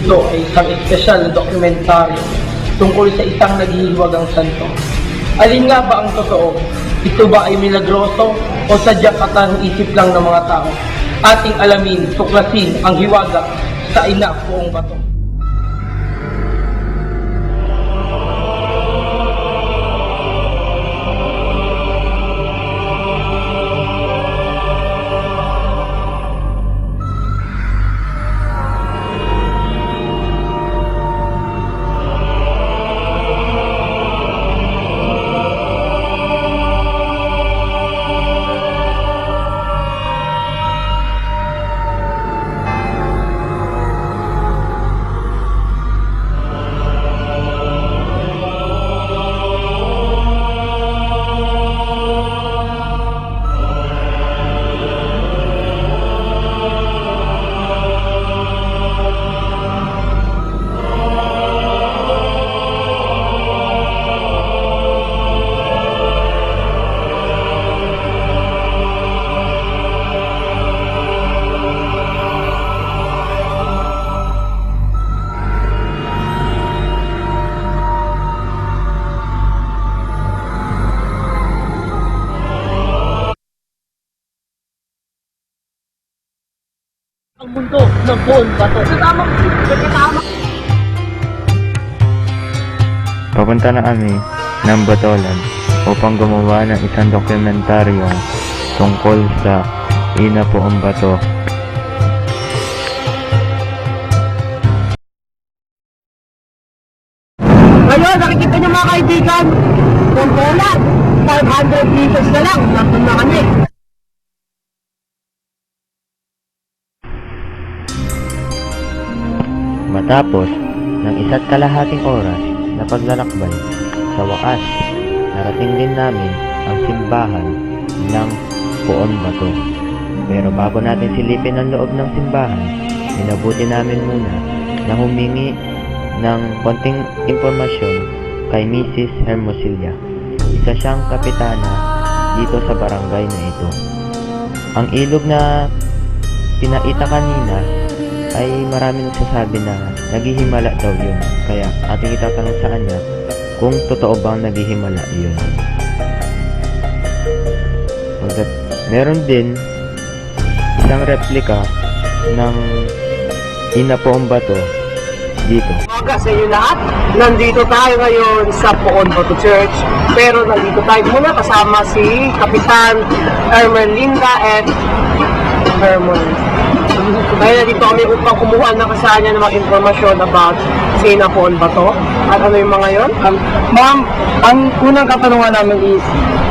ito ay isang espesyal na dokumentaryo tungkol sa isang naghihiwagang santo. Alin nga ba ang totoo? Ito ba ay milagroso o sadyang katang-isip lang ng mga tao? Ating alamin, tuklasin ang hiwaga sa Ina Poong Bato. Ang mundo ng Poong Bato. Papunta na kami ng Batolan upang gumawa ng isang dokumentaryo tungkol sa Ina Poong Bato. Ngayon, nakikita niyo mga kaibigan, kung bolan, 500 meters na lang, nandun na kami. Matapos ng 1.5 oras na paglalakbay, sa wakas, narating din namin ang simbahan ng Poong Bato. Pero bago natin silipin ang loob ng simbahan, minabuti namin muna na humingi ng konting impormasyon kay Mrs. Hermosilla. Isa siyang kapitana dito sa barangay na ito. Ang ilog na pinaita kanina ay marami nagsasabi na naghihimala daw yun. Kaya ating itatanong sa kanya kung totoo bang naghihimala yun. Meron din isang replika ng Ina Poong Bato dito. Umaga sa inyo lahat. Nandito tayo ngayon sa Poong Bato Church. Pero nandito tayo muna kasama si Kapitan Ermelinda and Hermon. Kaya nandito kami upang kumuha ng kasanya ng mga informasyon about sa Ina Poong Bato. At ano yung mga yon? Ma'am, ang unang katanungan namin is,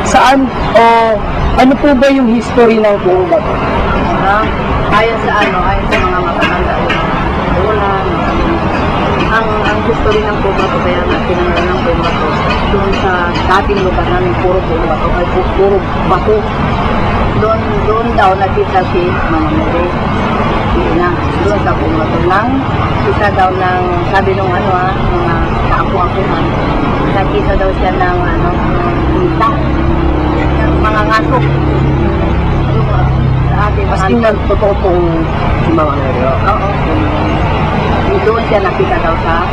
saan o ano po ba yung history ng Poong Bato? Ayon sa mga matatanda ulan, ang history ng Poong Bato, kaya pinangalan ng Poong Bato doon sa dating lugar namin, puro Poong Bato ay puro bato. Doon daw nakita si Mama Mary na doon sa Poong Bato lang isa daw ng sabi nung mga kaapu-apuhan, nakita daw siya ng hita ng mga ngasok sa ating As in, totoo pong si Mama Mary. Oo. Doon siya nakita daw sa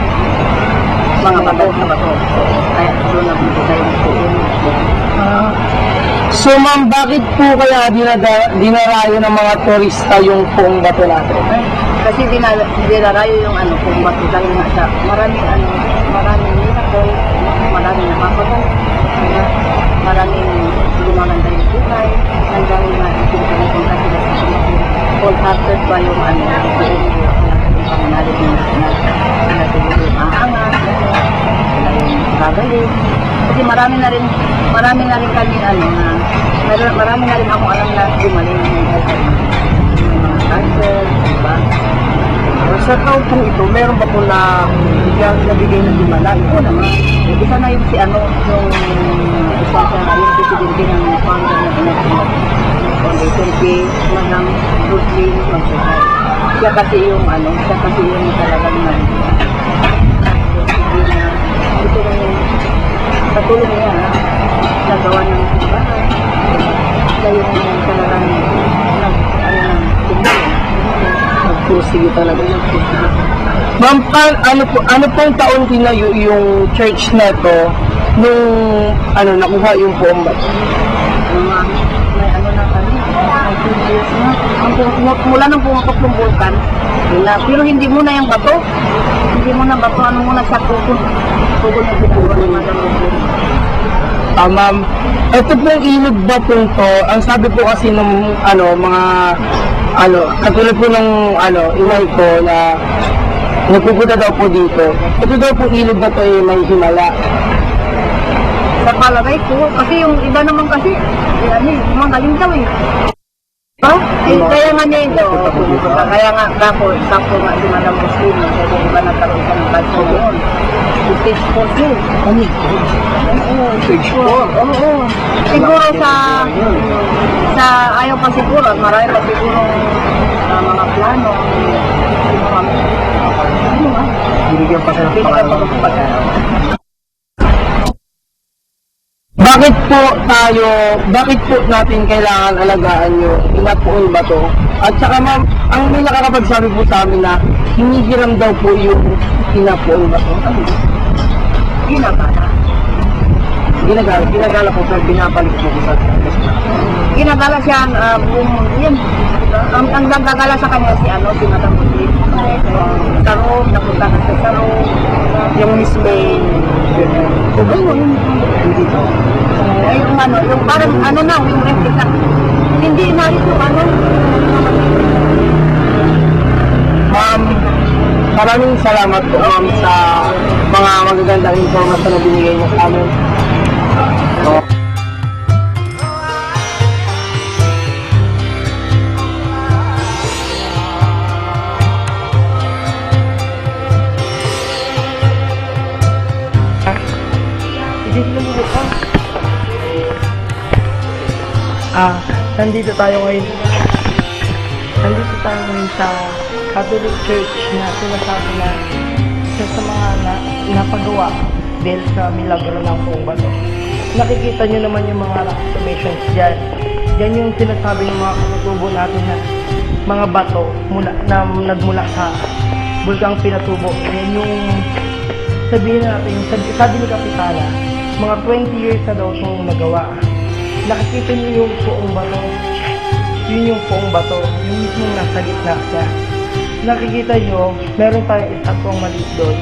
mga bato na bato. Kaya doon nakita yung Poong. So ma'am, bakit po kaya dinarayo ng mga turista yung Poong Bato natin? Kasi dinarayo yung Poong Bato dahil nga siya maraming miracle, maraming nakakagal, maraming gumaganda yung buhay, and dahil nga pinapunta sila sa wholehearted ba yung pananalig yung natin yung aangat, sila yung gagaling. Kasi marami na rin kami marami na rin akong alam na gumaling ng mga cancer, diba? Sa taon pong ito, meron ba po na nabigay ng himala? Oo naman. Isa na yung yung isa siya, yung presidente ng founder ng Inasal Foundation, si Madam Roslyn Magsaysay. Siya kasi yung talagang ito na yung katulong niya nagawa ng simbahan. Siya yung talagang tumulong Sige talaga. Ma'am, ano pong taon tinayo yung church na to nung nakuha yung poong bato? May ano na kami, may 2 years na. Mula nang pumatok ng vulkan, pero hindi muna yung bato. Hindi muna bato, ano muna siya kuko. Kuko na siguro ng Madam Rosel. Ma'am, ito pong ilog batong to, ang sabi po kasi ng katulad po ng inay ko na nagpupunta daw po dito. Ito daw po ilog na to ay may himala. Sa palagay ko, kasi yung iba naman kasi, magaling daw eh. Kaya nga nito, kaya nga ako, sakto nga si Madam Rosel, kasi iba nagkaroon ka ng kanso noon. Stage 4 yun. Stage 4? Oo. Siguro sa ayaw pa siguro, at marami pa siguro mga plano. Binigyan pa siya ng Binigyan pa ng pagkakaroon. Bakit po natin kailangan alagaan yung inapoon ba to? At saka ma'am, ang may nakakapagsabi po sa amin na hinihiram daw po yung inapoon ba to? Ginagala po pero binabalik po sa Ginagala siya, ang nagagala sa kanya si Madam Rosel. Sarong, napunta na sa Sarong. yung Miss May. Dito. Yung parang yung replica. Hindi inalis yung Ma'am, maraming salamat po ma'am sa mga magagandang informasyon na binigay niyo sa amin. Nandito tayo ngayon sa Catholic Church na sinasabi na isa sa mga napagawa dahil sa milagro ng Poong Bato. Nakikita nyo naman yung mga rock formations dyan. Yan yung sinasabi ng mga katutubo natin na mga bato na nagmula sa bulkang Pinatubo. Yan yung sabihin natin, sabi ni Kapitana, mga 20 years na daw itong nagawa. Nakikita niyo yung Poong Bato. Yun yung Poong Bato. Yung mismo nasa gitna siya. Nakikita nyo, meron tayong estatwang maliit doon.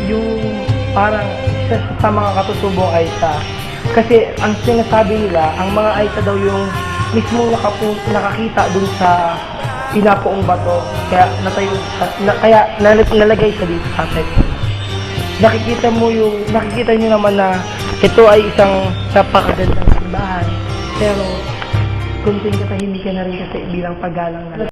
Yung parang isa sa mga katutubong Aita. Kasi ang sinasabi nila, ang mga Aita daw yung mismo nakakita doon sa Pinapoong Bato. Kaya nalagay siya dito sa atin. Nakikita nyo naman na ito ay isang napakagandang simbahan, pero kunting katahimikan na rin kasi bilang paggalang na